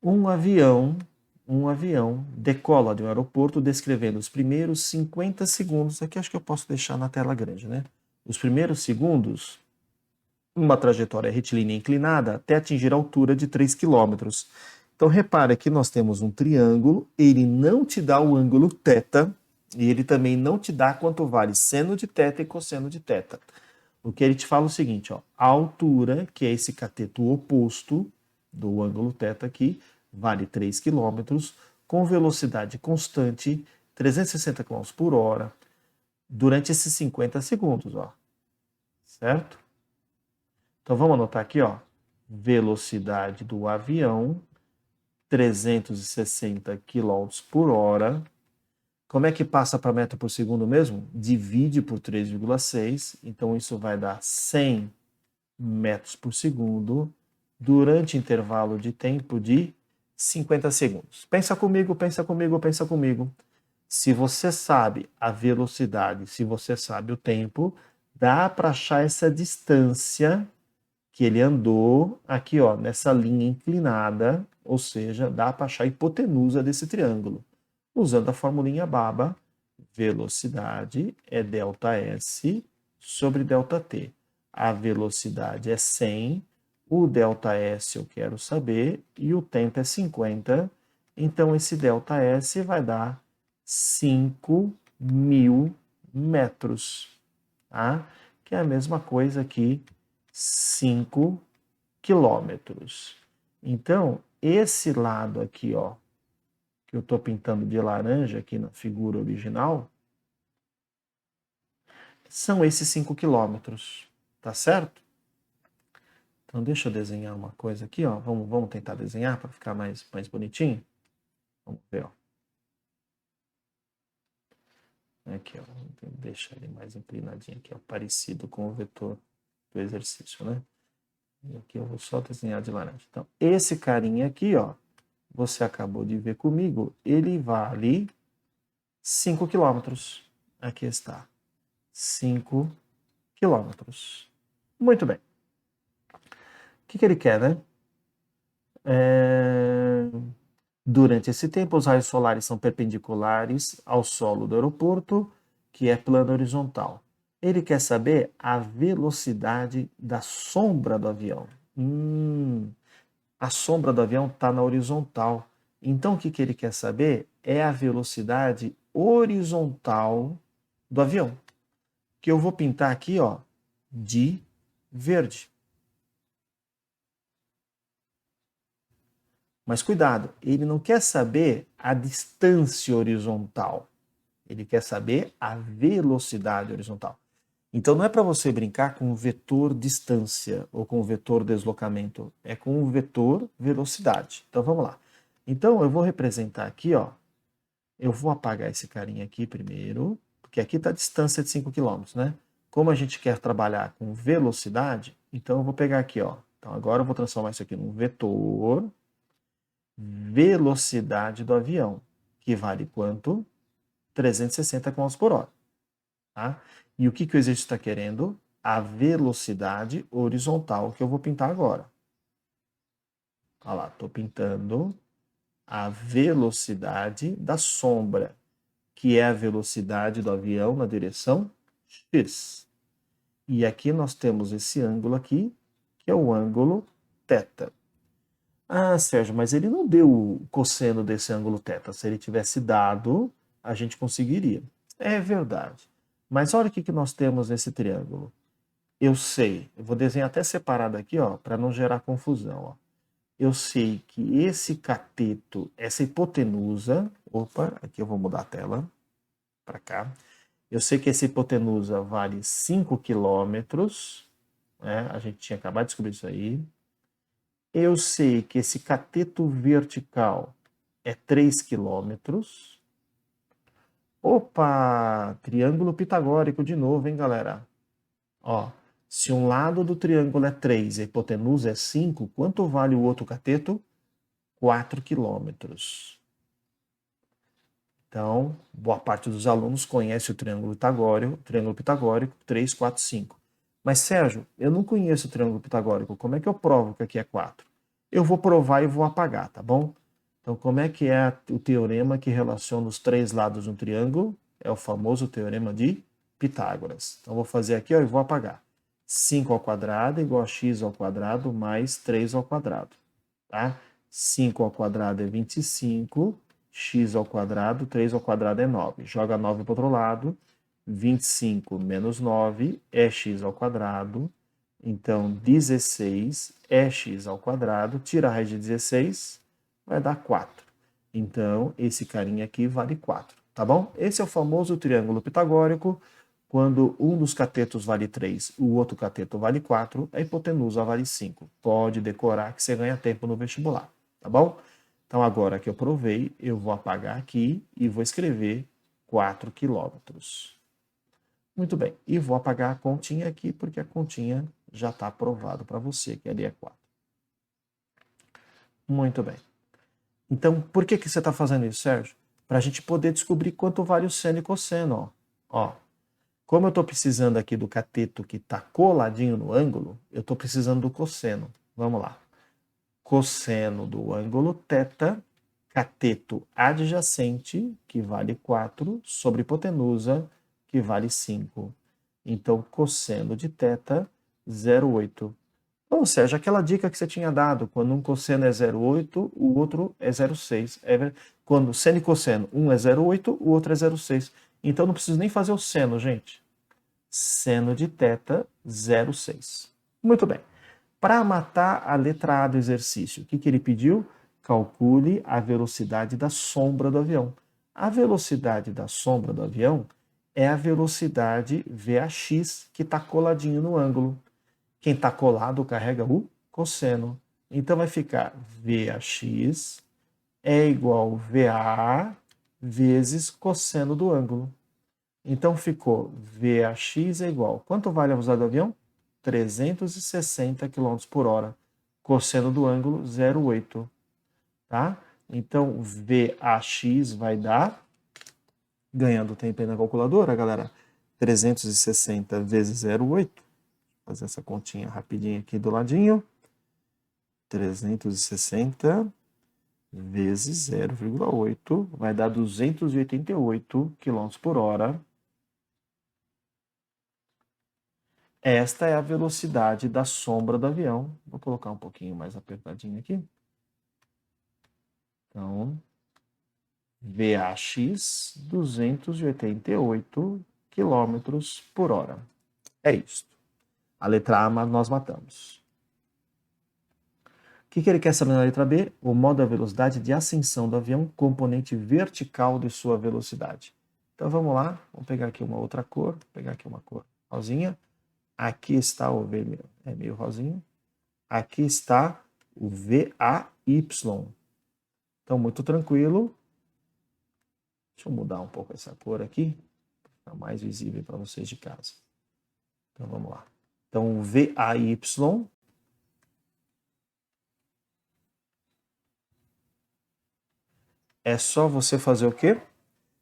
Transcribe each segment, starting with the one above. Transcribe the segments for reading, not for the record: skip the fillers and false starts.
Um avião decola de um aeroporto descrevendo os primeiros 50 segundos. Aqui acho que eu posso deixar na tela grande, né? Os primeiros segundos, uma trajetória retilínea inclinada até atingir a altura de 3 quilômetros. Então repara que nós temos um triângulo, ele não te dá o ângulo θ, e ele também não te dá quanto vale seno de θ e cosseno de θ. O que ele te fala é o seguinte, ó, a altura, que é esse cateto oposto do ângulo θ aqui, vale 3 km, com velocidade constante, 360 km por hora, durante esses 50 segundos, ó. Certo? Então vamos anotar aqui, ó, velocidade do avião, 360 km por hora. Como é que passa para metro por segundo mesmo? Divide por 3,6, então isso vai dar 100 metros por segundo durante intervalo de tempo de 50 segundos. Pensa comigo, pensa comigo, pensa comigo. Se você sabe a velocidade, se você sabe o tempo, dá para achar essa distância que ele andou aqui, ó, nessa linha inclinada, ou seja, dá para achar a hipotenusa desse triângulo. Usando a formulinha BABA, velocidade é ΔS sobre ΔT. A velocidade é 100, o ΔS eu quero saber e o tempo é 50. Então, esse ΔS vai dar 5.000 metros, tá? Que é a mesma coisa que 5 quilômetros. Então, esse lado aqui, ó, que eu estou pintando de laranja aqui na figura original, são esses 5 quilômetros, tá certo? Então, deixa eu desenhar uma coisa aqui, ó. Vamos tentar desenhar para ficar mais bonitinho? Vamos ver, ó. Aqui, ó. Deixa ele mais inclinadinho aqui, ó, parecido com o vetor do exercício, né? E aqui eu vou só desenhar de laranja. Então, esse carinha aqui, ó, você acabou de ver comigo, ele vale 5 quilômetros. Aqui está. 5 quilômetros. Muito bem. O que ele quer, né? Durante esse tempo, os raios solares são perpendiculares ao solo do aeroporto, que é plano horizontal. Ele quer saber a velocidade da sombra do avião. A sombra do avião está na horizontal. Então, o que ele quer saber é a velocidade horizontal do avião. Que eu vou pintar aqui, ó, de verde. Mas cuidado, ele não quer saber a distância horizontal. Ele quer saber a velocidade horizontal. Então não é para você brincar com o vetor distância ou com o vetor deslocamento, é com o vetor velocidade. Então vamos lá. Então eu vou representar aqui, ó. Eu vou apagar esse carinha aqui primeiro, porque aqui está a distância de 5 km, né? Como a gente quer trabalhar com velocidade, então eu vou pegar aqui, ó. Então agora eu vou transformar isso aqui num vetor velocidade do avião, que vale quanto? 360 km por hora. Tá? E o que o exercício está querendo? A velocidade horizontal que eu vou pintar agora. Olha lá, estou pintando a velocidade da sombra, que é a velocidade do avião na direção X. E aqui nós temos esse ângulo aqui, que é o ângulo θ. Ah, Sérgio, mas ele não deu o cosseno desse ângulo θ. Se ele tivesse dado, a gente conseguiria. É verdade. Mas olha o que nós temos nesse triângulo. Eu sei, eu vou desenhar até separado aqui, ó, para não gerar confusão. Ó. Eu sei que esse cateto, essa hipotenusa, opa, aqui eu vou mudar a tela para cá. Eu sei que essa hipotenusa vale 5 quilômetros, né? A gente tinha acabado de descobrir isso aí. Eu sei que esse cateto vertical é 3 quilômetros. Opa, triângulo pitagórico de novo, hein, galera? Ó, se um lado do triângulo é 3 e a hipotenusa é 5, quanto vale o outro cateto? 4 quilômetros. Então, boa parte dos alunos conhece o triângulo pitagórico 3, 4, 5. Mas, Sérgio, eu não conheço o triângulo pitagórico, como é que eu provo que aqui é 4? eu vou provar e vou apagar, tá bom? Então, como é que é o teorema que relaciona os três lados de um triângulo? É o famoso teorema de Pitágoras. Então, vou fazer aqui, ó, e vou apagar. 5 ao quadrado igual a x ao quadrado mais 3 ao quadrado, tá? 5 ao quadrado é 25, x ao quadrado, 3 ao quadrado é 9. Joga 9 para o outro lado, 25 menos 9 é x ao quadrado, então 16 é x ao quadrado, tira a raiz de 16, vai dar 4. Então, esse carinha aqui vale 4, tá bom? Esse é o famoso triângulo pitagórico. Quando um dos catetos vale 3, o outro cateto vale 4, a hipotenusa vale 5. Pode decorar que você ganha tempo no vestibular, tá bom? Então, agora que eu provei, eu vou apagar aqui e vou escrever 4 quilômetros. Muito bem, e vou apagar a continha aqui, porque a continha já está aprovado para você, que ali é 4. Muito bem. Então, por que você está fazendo isso, Sérgio? Para a gente poder descobrir quanto vale o seno e cosseno. Ó, como eu estou precisando aqui do cateto que está coladinho no ângulo, eu estou precisando do cosseno. Vamos lá. Cosseno do ângulo θ, cateto adjacente, que vale 4, sobre hipotenusa, que vale 5. Então, cosseno de θ, 0,8. Ou seja, aquela dica que você tinha dado, quando um cosseno é 0,8, o outro é 0,6. Quando seno e cosseno, um é 0,8, o outro é 0,6. Então não preciso nem fazer o seno, gente. Seno de θ, 0,6. Muito bem. Para matar a letra A do exercício, o que ele pediu? Calcule a velocidade da sombra do avião. A velocidade da sombra do avião é a velocidade VAX que está coladinho no ângulo. Quem está colado carrega o cosseno. Então vai ficar VAX é igual VA vezes cosseno do ângulo. Então ficou VAX é igual. Quanto vale a velocidade do avião? 360 km por hora. Cosseno do ângulo, 0,8. Tá? Então, VAX vai dar, ganhando tempo aí na calculadora, galera, 360 vezes 0,8. Vou fazer essa continha rapidinho aqui do ladinho. 360 vezes 0,8 vai dar 288 km por hora. Esta é a velocidade da sombra do avião. Vou colocar um pouquinho mais apertadinho aqui. Então, VAX, 288 km por hora. É isso. A letra A nós matamos. O que ele quer saber na letra B? O modo da velocidade de ascensão do avião, componente vertical de sua velocidade. Então vamos lá, vamos pegar aqui uma outra cor, vou pegar aqui uma cor rosinha. Aqui está o vermelho, é meio rosinho. Aqui está o VAY. Então, muito tranquilo. Deixa eu mudar um pouco essa cor aqui, para ficar mais visível para vocês de casa. Então, vamos lá. Então, o VAY é só você fazer o quê?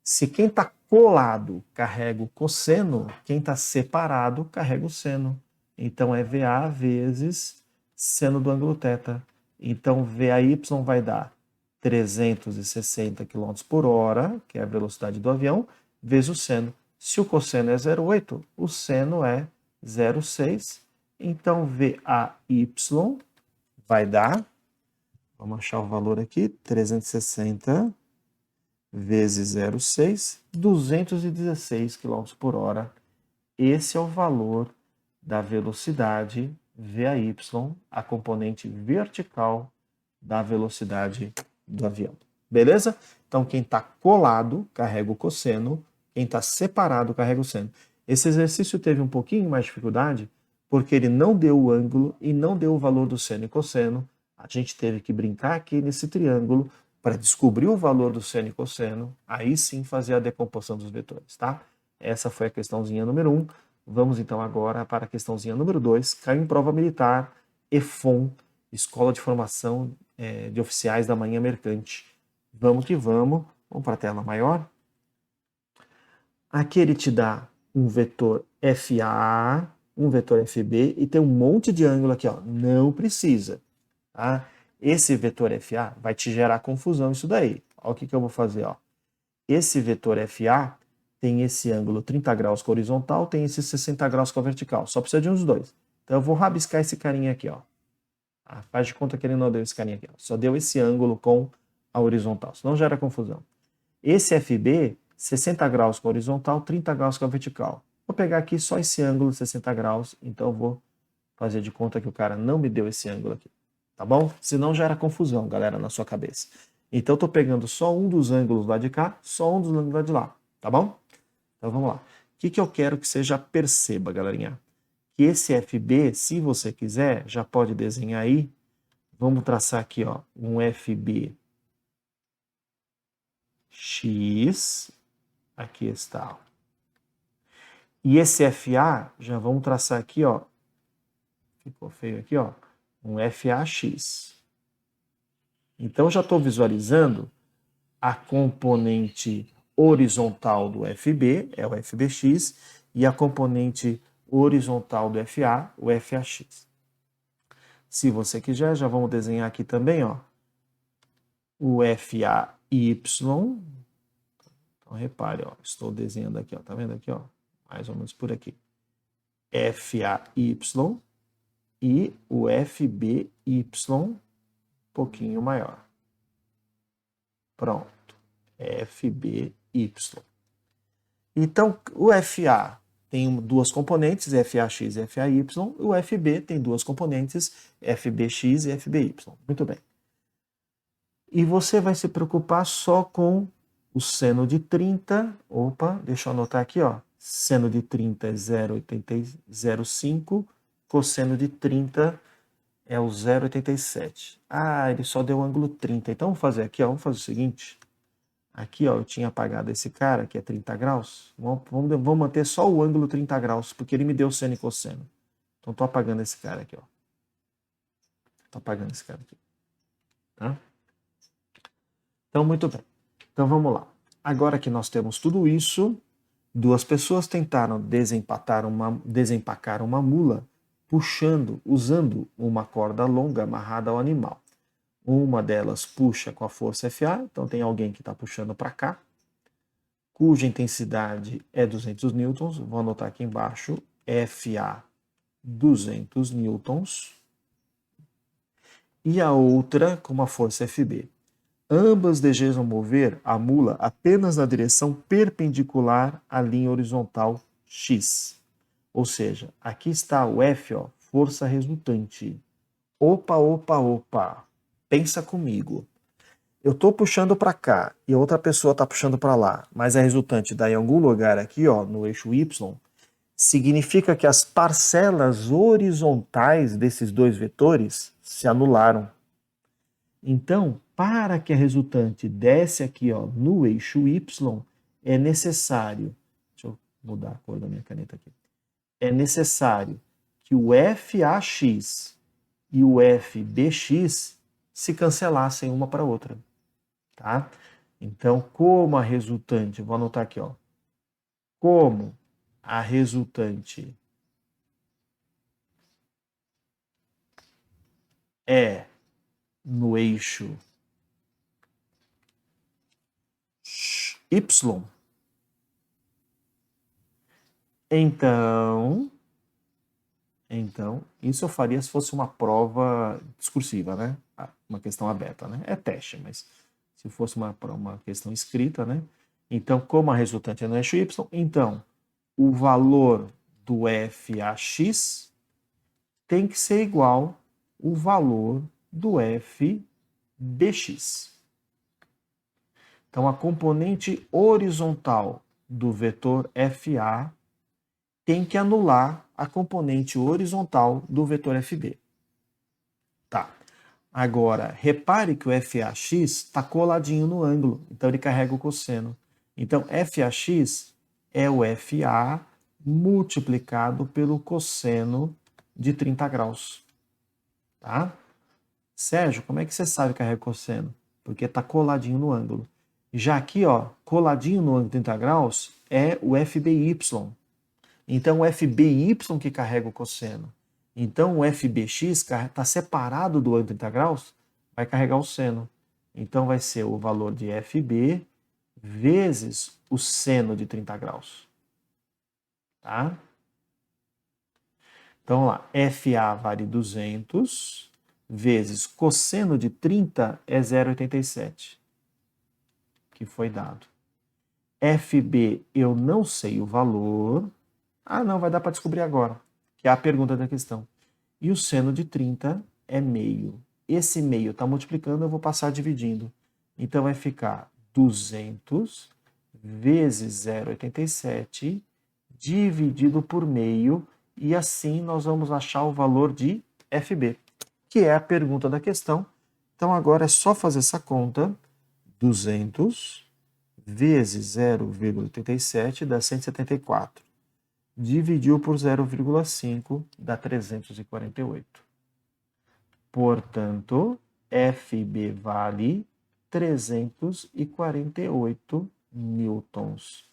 Se quem está colado carrega o cosseno, quem está separado carrega o seno. Então, é VA vezes seno do ângulo θ. Então, VAY vai dar 360 km por hora, que é a velocidade do avião, vezes o seno. Se o cosseno é 0,8, o seno é 0,6. Então, VAY vai dar, vamos achar o valor aqui, 360 vezes 0,6, 216 km por hora. Esse é o valor da velocidade VAY, a componente vertical da velocidade do avião. Beleza? Então, quem está colado carrega o cosseno, quem está separado carrega o seno. Esse exercício teve um pouquinho mais de dificuldade, porque ele não deu o ângulo e não deu o valor do seno e cosseno. A gente teve que brincar aqui nesse triângulo para descobrir o valor do seno e cosseno, aí sim fazer a decomposição dos vetores, tá? Essa foi a questãozinha número 1. Vamos então agora para a questãozinha número 2. Caiu em prova militar, EFON, Escola de Formação de Oficiais da Marinha Mercante. Vamos que vamos. Vamos para a tela maior. Aqui ele te dá um vetor FA, um vetor FB e tem um monte de ângulo aqui, ó. Não precisa, tá? esse vetor FA vai te gerar confusão isso daí. Olha o que eu vou fazer, ó. Esse vetor FA tem esse ângulo 30 graus com a horizontal, tem esse 60 graus com a vertical. Só precisa de uns dois. Então eu vou rabiscar esse carinha aqui, ó. Faz de conta que ele não deu esse carinha aqui, ó. Só deu esse ângulo com a horizontal, senão gera confusão. Esse FB, 60 graus com a horizontal, 30 graus com a vertical. Vou pegar aqui só esse ângulo 60 graus, então eu vou fazer de conta que o cara não me deu esse ângulo aqui. Tá bom? Senão gera confusão, galera, na sua cabeça. Então eu tô pegando só um dos ângulos lá de cá, só um dos ângulos lá de lá. Tá bom? Então vamos lá. O que eu quero que você já perceba, galerinha? Que esse FB, se você quiser, já pode desenhar aí. Vamos traçar aqui, ó, um FB X. Aqui está. E esse FA, já vamos traçar aqui, ó. Ficou feio aqui, ó. Um FAX. Então, já estou visualizando a componente horizontal do FB, é o FBX, e a componente horizontal do FA, o FAX. Se você quiser, já vamos desenhar aqui também, ó, o FAY. Então, repare, ó, estou desenhando aqui, ó, tá vendo aqui, ó, mais ou menos por aqui. FAY e o FBY um pouquinho maior. Pronto. FBY. Então, o FA tem duas componentes, FAX e FAY, o FB tem duas componentes, FBX e FBY. Muito bem. E você vai se preocupar só com o seno de 30. Opa, deixa eu anotar aqui, ó. Seno de 30 é 0,05, cosseno de 30 é o 0,87. Ah, ele só deu o ângulo 30. Então vamos fazer aqui, ó, vamos fazer o seguinte. Aqui, ó, eu tinha apagado esse cara, que é 30 graus. Vamos manter só o ângulo 30 graus, porque ele me deu seno e cosseno. Então estou apagando esse cara aqui, ó. Estou apagando esse cara aqui. Tá? Então, muito bem. Então vamos lá. Agora que nós temos tudo isso, duas pessoas tentaram desempacar uma mula usando uma corda longa amarrada ao animal. Uma delas puxa com a força FA, então tem alguém que está puxando para cá, cuja intensidade é 200 newtons. Vou anotar aqui embaixo, FA 200 newtons. E a outra com uma força FB. Ambas desejam mover a mula apenas na direção perpendicular à linha horizontal X. Ou seja, aqui está o F, ó, força resultante. Opa, opa, opa. Pensa comigo. Eu estou puxando para cá e outra pessoa está puxando para lá, mas a resultante dá em algum lugar aqui, ó, no eixo Y, significa que as parcelas horizontais desses dois vetores se anularam. Então, para que a resultante desce aqui, ó, no eixo Y, é necessário, deixa eu mudar a cor da minha caneta aqui, é necessário que o FAX e o FBX se cancelassem uma para a outra, tá? Então, como a resultante, vou anotar aqui, ó, como a resultante é no eixo Y, então, isso eu faria se fosse uma prova discursiva, né? Uma questão aberta, né? É teste, mas se fosse uma questão escrita, né? Então, como a resultante é no eixo Y, então, o valor do FAX tem que ser igual ao valor do FBX. Então, a componente horizontal do vetor FA tem que anular a componente horizontal do vetor FB. Tá. Agora, repare que o FAX está coladinho no ângulo, então ele carrega o cosseno. Então, FAX é o FA multiplicado pelo cosseno de 30 graus. Tá? Sérgio, como é que você sabe que carrega o cosseno? Porque está coladinho no ângulo. Já aqui, ó, coladinho no ângulo de 30 graus, é o FBY. Então, o FBY que carrega o cosseno. Então, o FBX está separado do ângulo de 30 graus vai carregar o seno. Então, vai ser o valor de FB vezes o seno de 30 graus. Tá? Então, lá, FA vale 200 vezes cosseno de 30 é 0,87, que foi dado. FB eu não sei o valor. Ah, não, vai dar para descobrir agora, que é a pergunta da questão. E o seno de 30 é meio. Esse meio está multiplicando, eu vou passar dividindo. Então, vai ficar 200 vezes 0,87 dividido por meio, e assim nós vamos achar o valor de FB, que é a pergunta da questão. Então, agora é só fazer essa conta. 200 vezes 0,87 dá 174. Dividiu por 0,5 dá 348. Portanto, FB vale 348 newtons.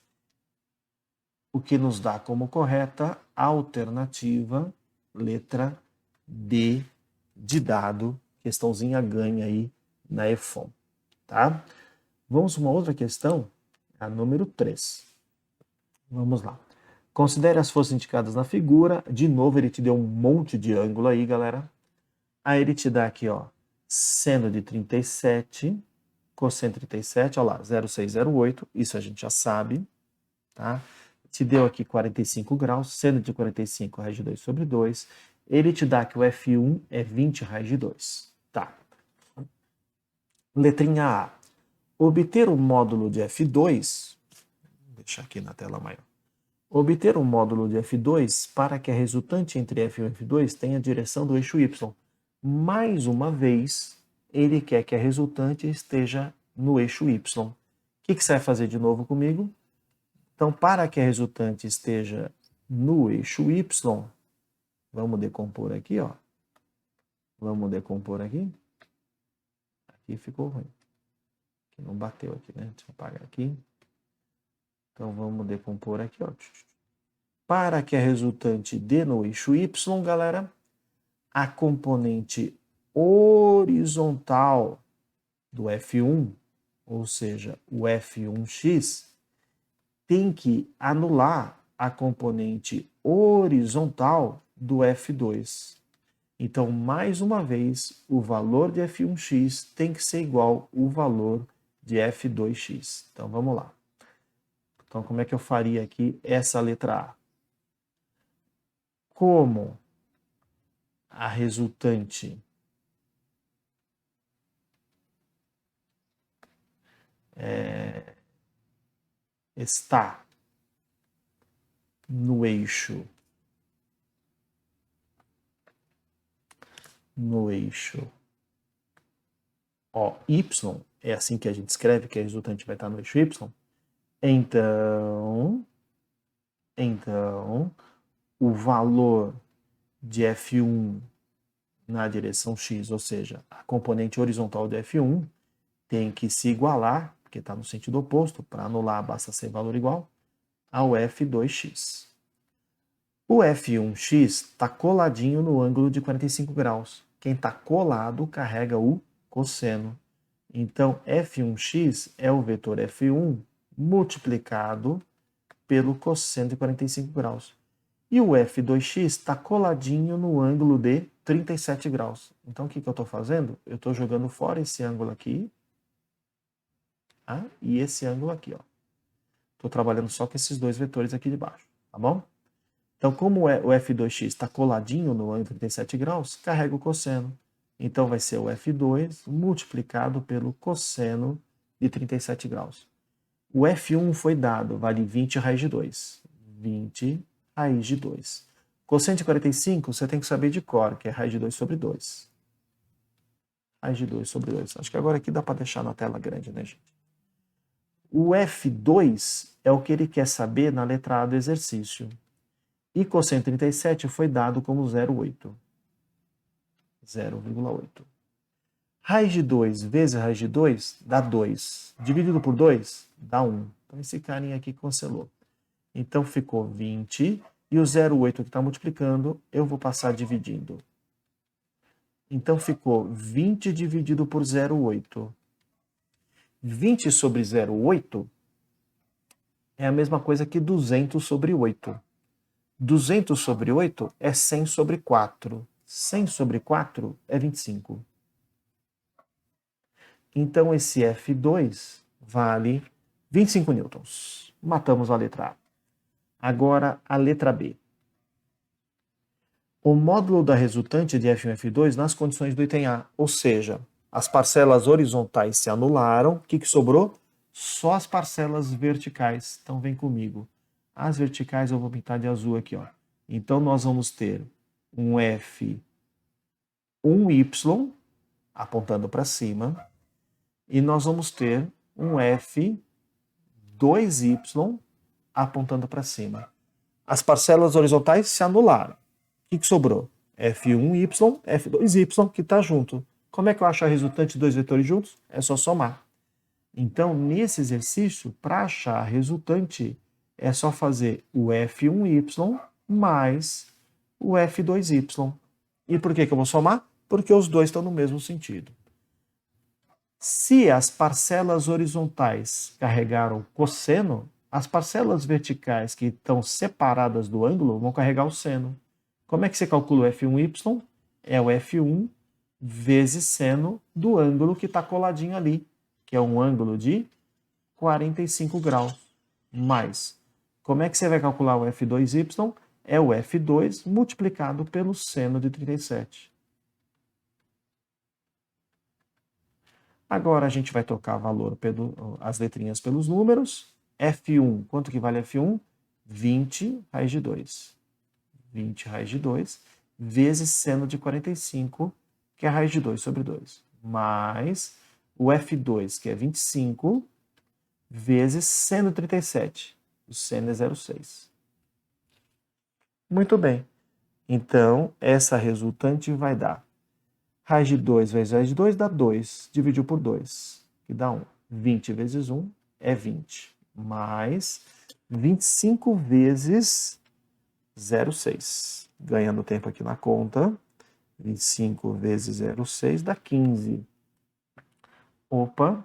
O que nos dá como correta a alternativa letra D de dado, questãozinha ganha aí na EFOM, tá? Vamos para uma outra questão, a número 3. Vamos lá. Considere as forças indicadas na figura. De novo, ele te deu um monte de ângulo aí, galera. Aí ele te dá aqui, ó, seno de 37, cosseno de 37, ó lá, 0,608, isso a gente já sabe, tá? Te deu aqui 45 graus, seno de 45 raiz de 2 sobre 2. Ele te dá que o F1 é 20 raiz de 2. Tá. Letrinha A. Obter o módulo de F2, vou deixar aqui na tela maior. Obter o módulo de F2 para que a resultante entre F1 e F2 tenha a direção do eixo Y. Mais uma vez, ele quer que a resultante esteja no eixo Y. O que você vai fazer de novo comigo? Então, para que a resultante esteja no eixo Y, vamos decompor aqui, ó. Vamos decompor aqui. Aqui ficou ruim. Aqui não bateu aqui, né? Deixa eu apagar aqui. Então, vamos decompor aqui, ó. Para que a resultante dê no eixo Y, galera, a componente horizontal do F1, ou seja, o F1x, tem que anular a componente horizontal do F2. Então, mais uma vez, o valor de F1x tem que ser igual ao valor de F2x. Então, vamos lá. Então, como é que eu faria aqui essa letra A? Como a resultante está no eixo OY, é assim que a gente escreve que a resultante vai estar no eixo Y, então o valor de F1 na direção X, ou seja, a componente horizontal de F1 tem que se igualar, porque está no sentido oposto, para anular basta ser valor igual, ao F2x. O F1x está coladinho no ângulo de 45 graus. Quem está colado carrega o cosseno. Então, F1x é o vetor F1 multiplicado pelo cosseno de 45 graus. E o F2x está coladinho no ângulo de 37 graus. Então, o que eu estou fazendo? Eu estou jogando fora esse ângulo aqui, tá? E esse ângulo aqui, ó. Estou trabalhando só com esses dois vetores aqui de baixo, tá bom? Então, como o F2x está coladinho no ângulo de 37 graus, carrega o cosseno. Então, vai ser o F2 multiplicado pelo cosseno de 37 graus. O F1 foi dado, vale 20 raiz de 2. 20 raiz de 2. Cosseno de 45, você tem que saber de cor, que é raiz de 2 sobre 2. Raiz de 2 sobre 2. Acho que agora aqui dá para deixar na tela grande, né, gente? O F2 é o que ele quer saber na letra A do exercício. E cosseno 37 foi dado como 0,8. 0,8. Raiz de 2 vezes raiz de 2 dá 2. Dividido por 2 dá 1. Então esse carinha aqui cancelou. Então ficou 20. E o 0,8 que está multiplicando, eu vou passar dividindo. Então ficou 20 dividido por 0,8. 20 sobre 0,8 é a mesma coisa que 200 sobre 8. 200 sobre 8 é 100 sobre 4. 100 sobre 4 é 25. Então esse F2 vale 25 newtons. Matamos a letra A. Agora a letra B. O módulo da resultante de F1 e F2 nas condições do item A, ou seja, as parcelas horizontais se anularam, o que sobrou? Só as parcelas verticais. Então vem comigo. As verticais eu vou pintar de azul aqui, ó. Então nós vamos ter um F1Y apontando para cima e nós vamos ter um F2Y apontando para cima. As parcelas horizontais se anularam. O que sobrou? F1Y, F2Y, que está junto. Como é que eu acho a resultante de dois vetores juntos? É só somar. Então, nesse exercício, para achar a resultante, é só fazer o F1Y mais o F2Y. E por que eu vou somar? Porque os dois estão no mesmo sentido. Se as parcelas horizontais carregaram cosseno, as parcelas verticais que estão separadas do ângulo vão carregar o seno. Como é que você calcula o F1Y? É o F1 vezes seno do ângulo que está coladinho ali, que é um ângulo de 45 graus. Mais, como é que você vai calcular o F2Y? É o F2 multiplicado pelo seno de 37. Agora a gente vai trocar valor as letrinhas pelos números. F1, quanto que vale F1? 20 raiz de 2. 20 raiz de 2 vezes seno de 45, que é raiz de 2 sobre 2. Mais o F2, que é 25, vezes seno de 37. O seno é 0,6. Muito bem. Então, essa resultante vai dar raiz de 2 vezes raiz de 2 dá 2. Dividiu por 2, que dá 1. 20 vezes 1 é 20. Mais 25 vezes 0,6. Ganhando tempo aqui na conta. 25 vezes 0,6 dá 15. Opa!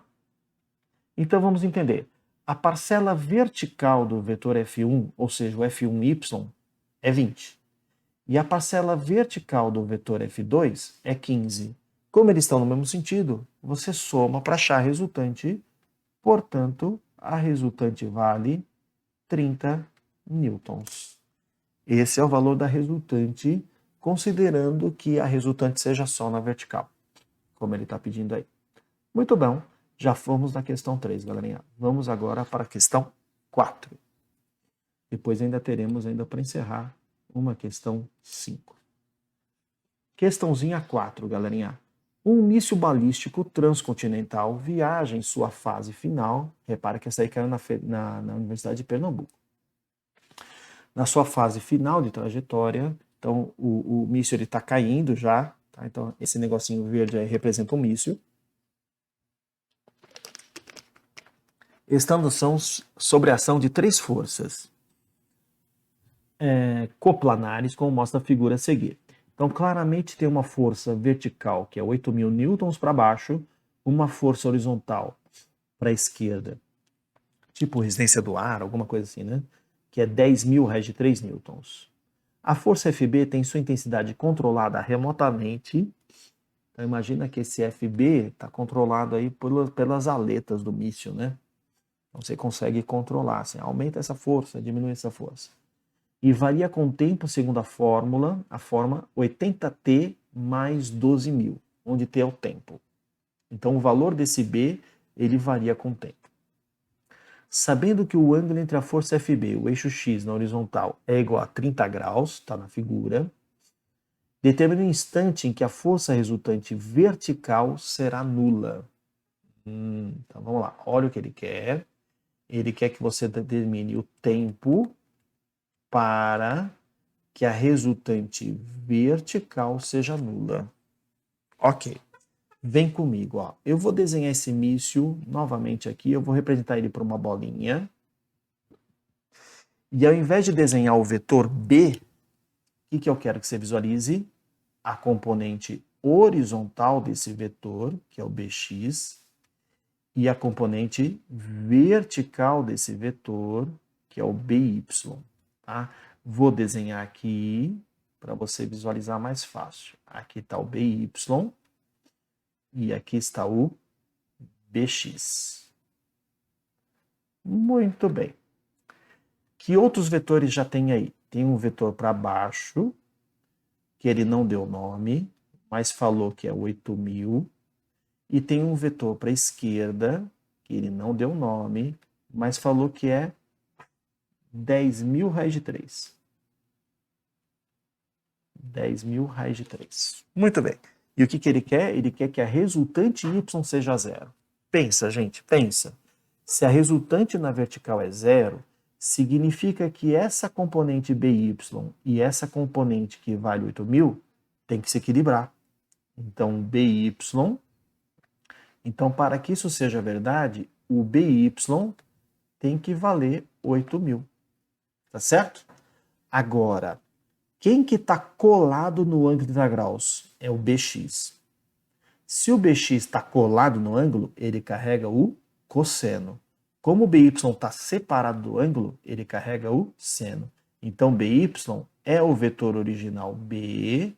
Então vamos entender. A parcela vertical do vetor F1, ou seja, o F1y, é 20. E a parcela vertical do vetor F2 é 15. Como eles estão no mesmo sentido, você soma para achar a resultante. Portanto, a resultante vale 30 newtons. Esse é o valor da resultante, considerando que a resultante seja só na vertical, como ele está pedindo aí. Muito bom, já fomos na questão 3, galerinha. Vamos agora para a questão 4. Depois ainda teremos para encerrar uma questão 5. Questãozinha 4, galerinha. Um míssil balístico transcontinental viaja em sua fase final. Repara que essa aí caiu na Universidade de Pernambuco. Na sua fase final de trajetória, então o míssil está caindo já. Tá? Então esse negocinho verde aí representa um míssil. Estando sobre a ação de 3 forças coplanares, como mostra a figura a seguir. Então, claramente tem uma força vertical, que é 8.000 newtons para baixo, uma força horizontal para a esquerda, tipo resistência do ar, alguma coisa assim, né? Que é 10.000 raiz de 3 newtons. A força FB tem sua intensidade controlada remotamente. Então, imagina que esse FB está controlado aí pelas aletas do míssil, né? Então, você consegue controlar, assim, aumenta essa força, diminui essa força. E varia com o tempo, segundo a forma 80T mais 12.000, onde T é o tempo. Então, o valor desse B, ele varia com o tempo. Sabendo que o ângulo entre a força FB e o eixo X na horizontal é igual a 30 graus, está na figura, determina o instante em que a força resultante vertical será nula. Então, vamos lá. Olha o que ele quer. Ele quer que você determine o tempo para que a resultante vertical seja nula. Ok. Vem comigo. Ó. Eu vou desenhar esse míssil novamente aqui. Eu vou representar ele por uma bolinha. E ao invés de desenhar o vetor B, o que eu quero que você visualize? A componente horizontal desse vetor, que é o bx, e a componente vertical desse vetor, que é o by. Tá? Vou desenhar aqui para você visualizar mais fácil. Aqui está o by e aqui está o bx. Muito bem. Que outros vetores já tem aí? Tem um vetor para baixo, que ele não deu nome, mas falou que é 8.000. E tem um vetor para a esquerda, que ele não deu nome, mas falou que é 10.000 raiz de 3. 10.000 raiz de 3. Muito bem. E o que ele quer? Ele quer que a resultante y seja zero. Pensa, gente, pensa. Se a resultante na vertical é zero, significa que essa componente by e essa componente que vale 8.000 tem que se equilibrar. Então, by... Então, para que isso seja verdade, o by tem que valer 8.000. Tá certo? Agora, quem que está colado no ângulo de 30 graus? É o bx. Se o bx está colado no ângulo, ele carrega o cosseno. Como o by está separado do ângulo, ele carrega o seno. Então, by é o vetor original b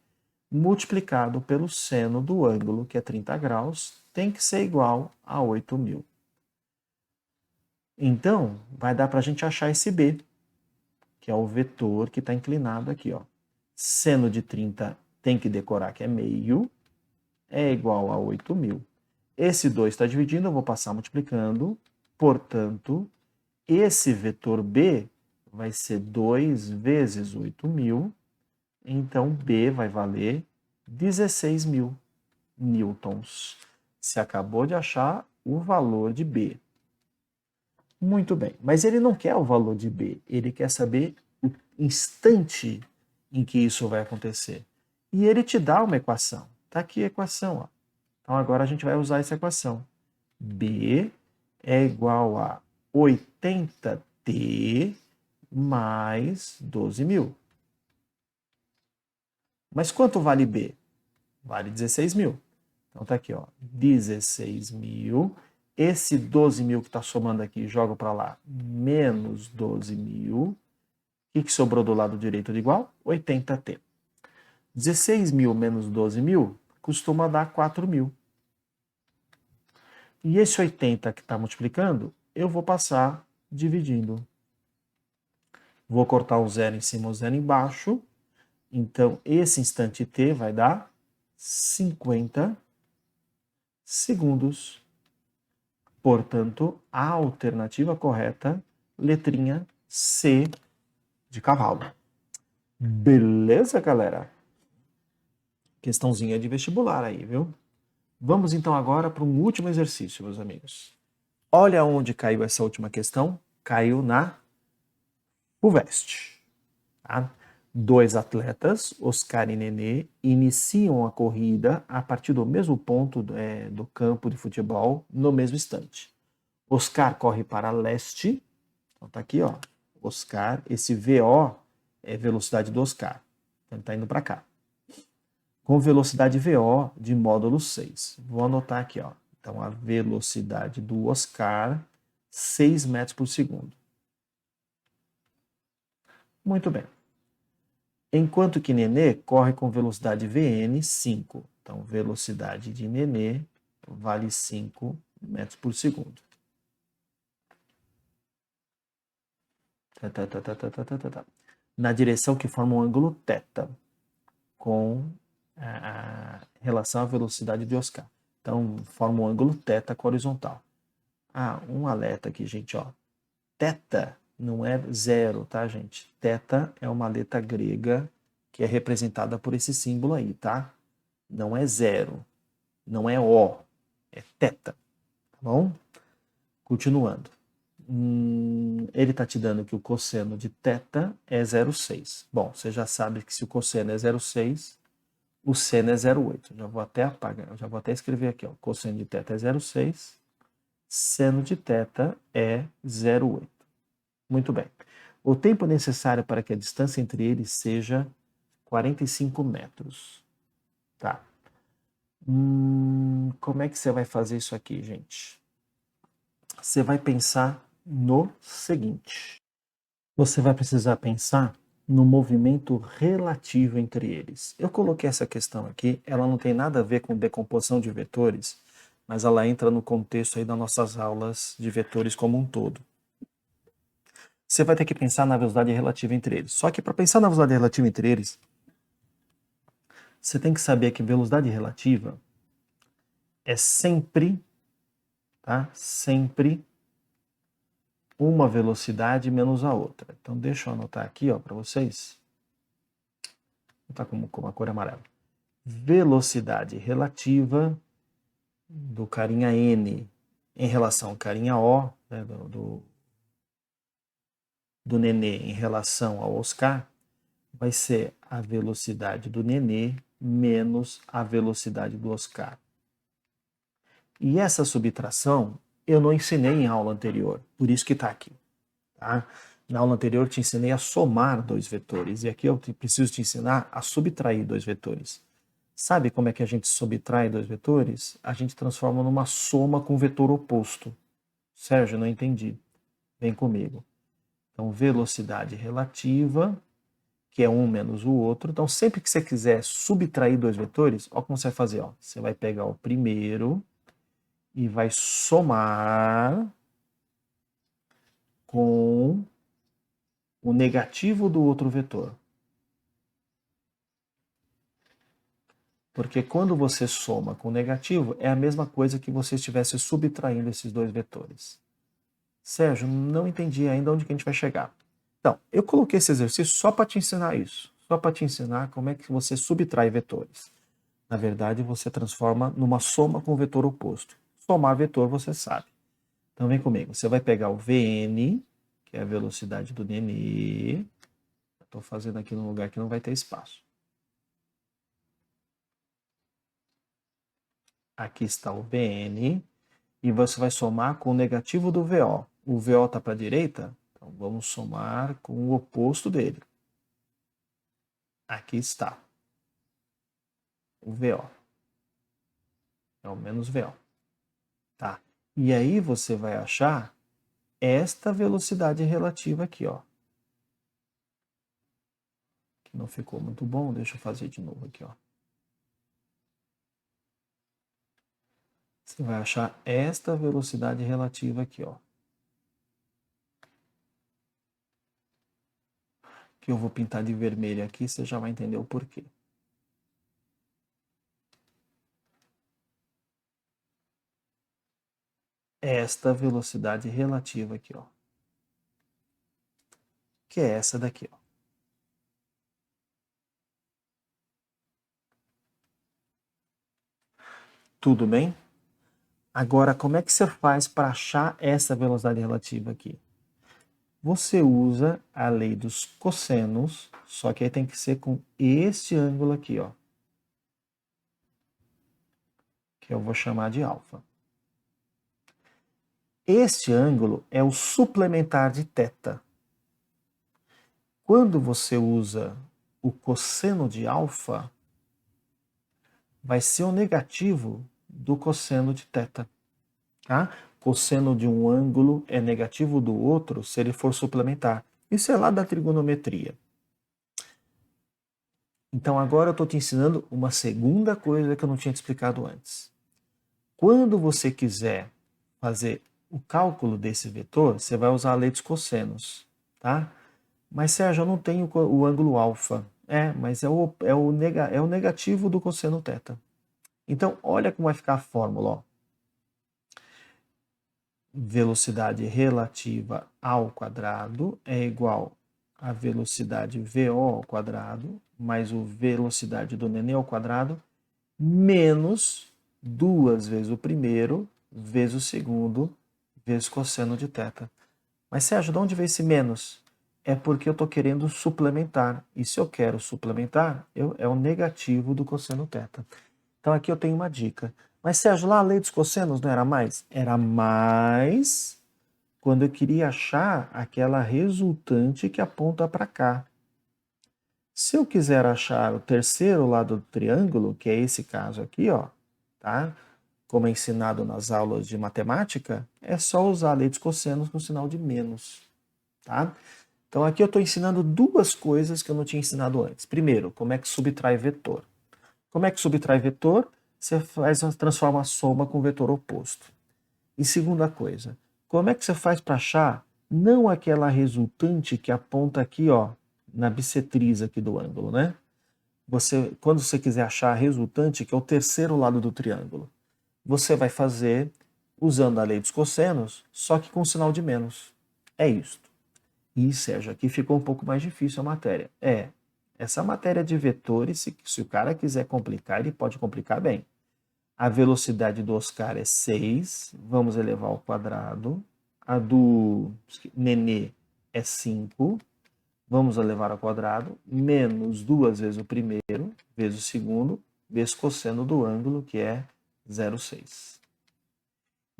multiplicado pelo seno do ângulo, que é 30 graus, tem que ser igual a 8.000. Então, vai dar para a gente achar esse b, que é o vetor que está inclinado aqui. Ó. Seno de 30 tem que decorar que é meio, é igual a 8.000. Esse 2 está dividindo, eu vou passar multiplicando. Portanto, esse vetor b vai ser 2 vezes 8.000. Então, b vai valer 16.000 newtons. Você acabou de achar o valor de b. Muito bem, mas ele não quer o valor de b, ele quer saber o instante em que isso vai acontecer. E ele te dá uma equação. Está aqui a equação. Ó. Então agora a gente vai usar essa equação. B é igual a 80t mais 12.000. Mas quanto vale B? Vale 16.000. Então tá aqui, ó, 16.000. Esse 12.000 que está somando aqui, joga para lá, menos 12.000. O que sobrou do lado direito de igual? 80t. 16.000 menos 12.000 costuma dar 4.000. E esse 80 que está multiplicando, eu vou passar dividindo. Vou cortar um zero em cima, um zero embaixo. Então, esse instante t vai dar 50 segundos. Portanto, a alternativa correta, letrinha C de cavalo. Beleza, galera? Questãozinha de vestibular aí, viu? Vamos então agora para um último exercício, meus amigos. Olha onde caiu essa última questão. Caiu na FUVEST. Tá? 2 atletas, Oscar e Nenê, iniciam a corrida a partir do mesmo ponto do campo de futebol, no mesmo instante. Oscar corre para leste, então tá aqui, ó, Oscar, esse VO é velocidade do Oscar, então ele tá indo para cá. Com velocidade VO de módulo 6. Vou anotar aqui, ó. Então a velocidade do Oscar, 6 metros por segundo. Muito bem. Enquanto que Nenê corre com velocidade Vn 5. Então, velocidade de Nenê vale 5 metros por segundo. Na direção que forma um ângulo θ, com a relação à velocidade de Oscar. Então, forma um ângulo θ com a horizontal. Ah, um alerta aqui, gente, ó. Θ não é zero, tá, gente? Θ é uma letra grega que é representada por esse símbolo aí, tá? Não é zero, não é O, é θ, tá bom? Continuando. Ele está te dando que o cosseno de θ é 0,6. Bom, você já sabe que se o cosseno é 0,6, o seno é 0,8. Já vou até apagar, já vou até escrever aqui, ó. Cosseno de θ é 0,6, seno de θ é 0,8. Muito bem. O tempo necessário para que a distância entre eles seja 45 metros. Tá. Como é que você vai fazer isso aqui, gente? Você vai pensar no seguinte. Você vai precisar pensar no movimento relativo entre eles. Eu coloquei essa questão aqui, ela não tem nada a ver com decomposição de vetores, mas ela entra no contexto aí das nossas aulas de vetores como um todo. Você vai ter que pensar na velocidade relativa entre eles. Só que para pensar na velocidade relativa entre eles, você tem que saber que velocidade relativa é sempre, tá? Sempre uma velocidade menos a outra. Então deixa eu anotar aqui, ó, para vocês. Vou botar com a cor amarela. Velocidade relativa do carinha N em relação ao carinha O, né, do nenê em relação ao Oscar, vai ser a velocidade do nenê menos a velocidade do Oscar. E essa subtração eu não ensinei em aula anterior, por isso que está aqui. Tá? Na aula anterior eu te ensinei a somar dois vetores, e aqui eu preciso te ensinar a subtrair dois vetores. Sabe como é que a gente subtrai dois vetores? A gente transforma numa soma com vetor oposto. Sérgio, não entendi. Vem comigo. Então, velocidade relativa, que é um menos o outro. Então, sempre que você quiser subtrair dois vetores, olha como você vai fazer. Ó. Você vai pegar o primeiro e vai somar com o negativo do outro vetor. Porque quando você soma com negativo, é a mesma coisa que você estivesse subtraindo esses dois vetores. Sérgio, não entendi ainda onde que a gente vai chegar. Então, eu coloquei esse exercício só para te ensinar isso. Só para te ensinar como é que você subtrai vetores. Na verdade, você transforma numa soma com o vetor oposto. Somar vetor, você sabe. Então, vem comigo. Você vai pegar o Vn, que é a velocidade do nenê. Estou fazendo aqui num lugar que não vai ter espaço. Aqui está o Vn. E você vai somar com o negativo do VO. O VO está para a direita? Então, vamos somar com o oposto dele. Aqui está o VO. É o menos VO. Tá? E aí você vai achar esta velocidade relativa aqui, ó. Que não ficou muito bom, deixa eu fazer de novo aqui, ó. Você vai achar esta velocidade relativa aqui, ó. Que eu vou pintar de vermelho aqui, você já vai entender o porquê. Esta velocidade relativa aqui, ó. Que é essa daqui, ó. Tudo bem? Agora, como é que você faz para achar essa velocidade relativa aqui? Você usa a lei dos cossenos, só que aí tem que ser com este ângulo aqui, ó. Que eu vou chamar de alfa. Este ângulo é o suplementar de θ. Quando você usa o cosseno de alfa, vai ser o negativo do cosseno de θ. Tá? Cosseno de um ângulo é negativo do outro se ele for suplementar. Isso é lá da trigonometria. Então agora eu estou te ensinando uma segunda coisa que eu não tinha te explicado antes. Quando você quiser fazer o cálculo desse vetor, você vai usar a lei dos cossenos. Tá? Mas, Sérgio, eu não tenho o ângulo alfa. Mas é o negativo do cosseno θ. Então, olha como vai ficar a fórmula. Ó. Velocidade relativa ao quadrado é igual a velocidade VO ao quadrado mais o velocidade do nenê ao quadrado menos 2 vezes o primeiro vezes o segundo vezes cosseno de θ. Mas, Sérgio, de onde veio esse menos? É porque eu estou querendo suplementar. E se eu quero suplementar, é o negativo do cosseno θ. Então aqui eu tenho uma dica. Mas, Sérgio, lá a lei dos cossenos não era mais? Era mais quando eu queria achar aquela resultante que aponta para cá. Se eu quiser achar o terceiro lado do triângulo, que é esse caso aqui, ó, tá? Como é ensinado nas aulas de matemática, é só usar a lei dos cossenos com sinal de menos, tá? Então aqui eu estou ensinando duas coisas que eu não tinha ensinado antes. Primeiro, como é que subtrai vetor. Como é que subtrai vetor? Você transforma a soma com o vetor oposto. E segunda coisa, como é que você faz para achar não aquela resultante que aponta aqui, ó, na bissetriz aqui do ângulo, né? Quando você quiser achar a resultante, que é o terceiro lado do triângulo, você vai fazer usando a lei dos cossenos, só que com sinal de menos. É isto. E, Sérgio, aqui ficou um pouco mais difícil a matéria. Essa matéria de vetores, se o cara quiser complicar, ele pode complicar bem. A velocidade do Oscar é 6, vamos elevar ao quadrado. A do Nenê é 5, vamos elevar ao quadrado, menos 2 vezes o primeiro, vezes o segundo, vezes cosseno do ângulo, que é 0,6.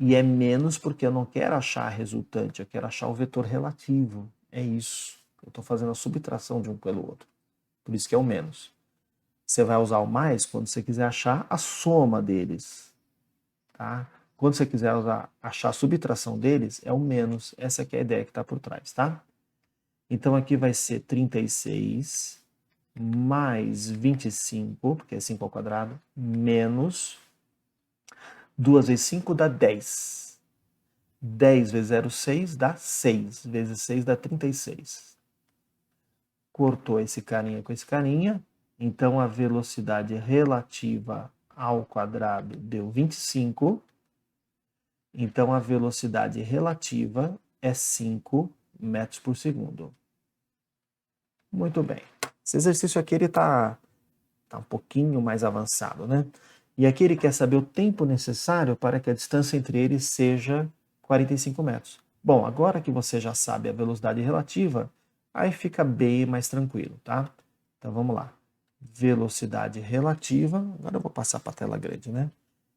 E é menos porque eu não quero achar a resultante, eu quero achar o vetor relativo. É isso. Eu estou fazendo a subtração de um pelo outro. Por isso que é o menos. Você vai usar o mais quando você quiser achar a soma deles. Tá? Quando você quiser achar a subtração deles, é o menos. Essa aqui é a ideia que está por trás. Tá? Então aqui vai ser 36 mais 25, porque é 5 ao quadrado, menos 2 vezes 5 dá 10. 10 vezes 0,6 dá 6. Vezes 6 dá 36. Cortou esse carinha com esse carinha. Então, a velocidade relativa ao quadrado deu 25. Então, a velocidade relativa é 5 metros por segundo. Muito bem. Esse exercício aqui está um pouquinho mais avançado, né? E aqui ele quer saber o tempo necessário para que a distância entre eles seja 45 metros. Bom, agora que você já sabe a velocidade relativa, aí fica bem mais tranquilo, tá? Então vamos lá. Velocidade relativa, agora eu vou passar para a tela grande, né?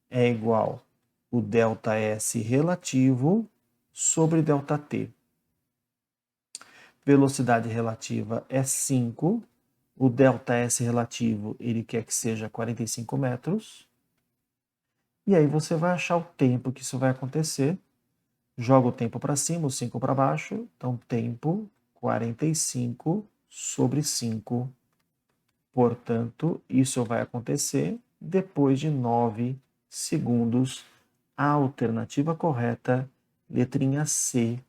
É igual o ΔS relativo sobre ΔT. Velocidade relativa é 5. O ΔS relativo, ele quer que seja 45 metros. E aí você vai achar o tempo que isso vai acontecer. Joga o tempo para cima, o 5 para baixo. Então, tempo 45 sobre 5. Portanto, isso vai acontecer depois de 9 segundos. A alternativa correta, letrinha C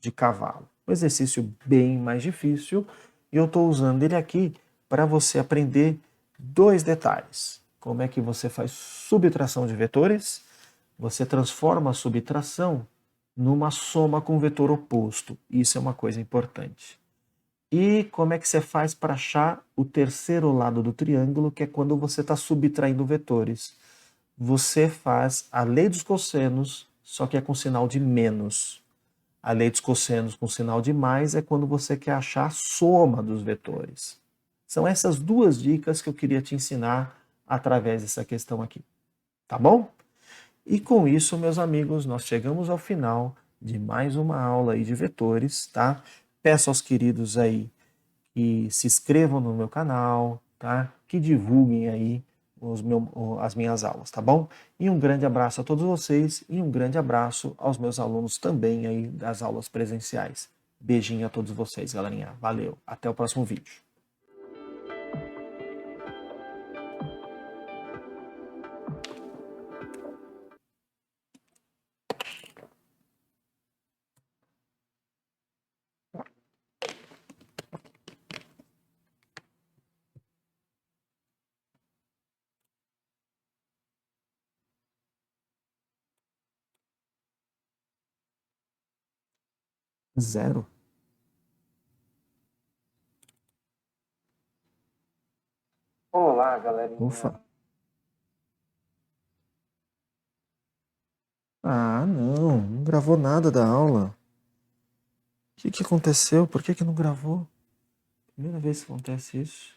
de cavalo. Um exercício bem mais difícil. E eu estou usando ele aqui para você aprender dois detalhes. Como é que você faz subtração de vetores? Você transforma a subtração numa soma com vetor oposto. Isso é uma coisa importante. E como é que você faz para achar o terceiro lado do triângulo, que é quando você está subtraindo vetores? Você faz a lei dos cossenos, só que é com sinal de menos. A lei dos cossenos com sinal de mais é quando você quer achar a soma dos vetores. São essas duas dicas que eu queria te ensinar através dessa questão aqui. Tá bom? E com isso, meus amigos, nós chegamos ao final de mais uma aula aí de vetores, tá? Peço aos queridos aí que se inscrevam no meu canal, tá? Que divulguem aí as minhas aulas, tá bom? E um grande abraço a todos vocês e um grande abraço aos meus alunos também aí das aulas presenciais. Beijinho a todos vocês, galerinha. Valeu. Até o próximo vídeo. Zero? Olá, galerinha. Ufa. Ah, não gravou nada da aula. O que aconteceu? Por que não gravou? Primeira vez que acontece isso.